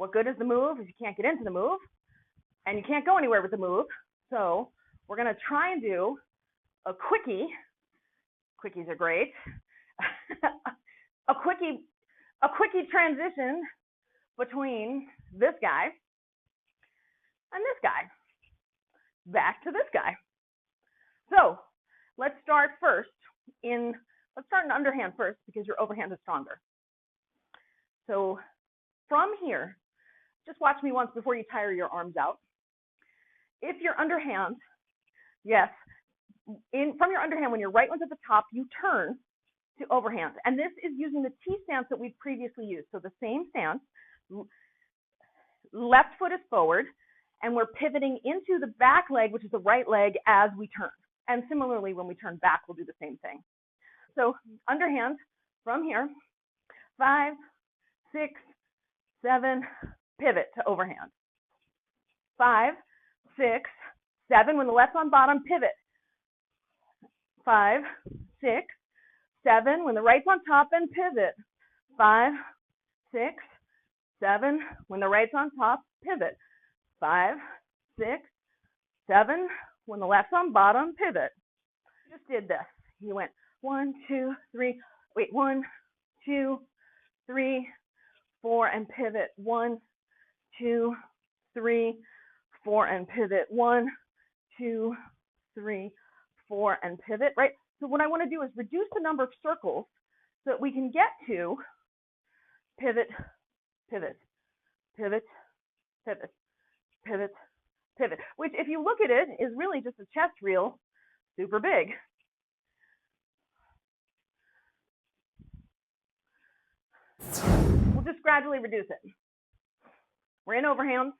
what good is the move if you can't get into the move? And you can't go anywhere with the move. So we're going to try and do a quickie. Quickies are great. a quickie transition between this guy and this guy. Back to this guy. So let's start in underhand first because your overhand is stronger. So from here, just watch me once before you tire your arms out. If your underhand, yes, from your underhand, when your right one's at the top, you turn to overhand. And this is using the T stance that we've previously used. So the same stance, left foot is forward, and we're pivoting into the back leg, which is the right leg, as we turn. And similarly, when we turn back, we'll do the same thing. So underhand from here, 5, 6, 7, pivot to overhand. 5, 6, 7, when the left's on bottom, pivot. 5, 6, 7, when the right's on top, and pivot. 5, 6, 7, when the right's on top, pivot. 5, 6, 7, when the left's on bottom, pivot. You just did this. You went 1, 2, 3, wait, 1, 2, 3, 4, and pivot. 1, 2, 3, 4, and pivot. 1, 2, 3, 4, and pivot, right? So what I want to do is reduce the number of circles so that we can get to pivot, pivot, pivot, pivot, pivot, pivot, which if you look at it is really just a chest reel, super big. We'll just gradually reduce it. We're in overhand,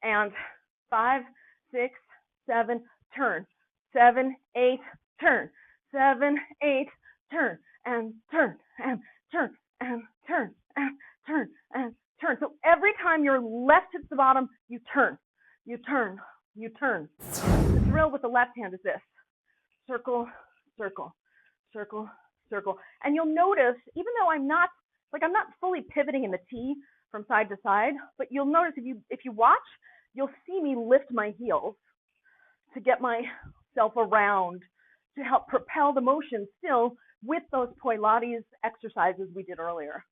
and 5, 6, 7, turn, 7, 8, turn, 7, 8, turn, and turn, and turn, and turn, and turn, and turn. So every time your left hits the bottom, you turn, you turn, you turn. The drill with the left hand is this: circle, circle, circle, circle. And you'll notice, even though I'm not fully pivoting in the T from side to side, but you'll notice if you watch, you'll see me lift my heels to get myself around, to help propel the motion still with those Pilates exercises we did earlier.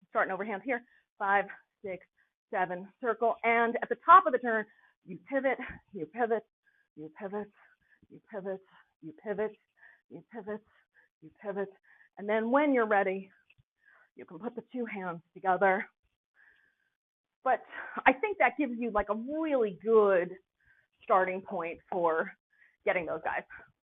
Starting overhand here, 5, 6, 7, circle, and at the top of the turn, you pivot, you pivot, you pivot, you pivot, you pivot, you pivot, you pivot, and then when you're ready, you can put the two hands together. But I think that gives you like a really good starting point for getting those guys.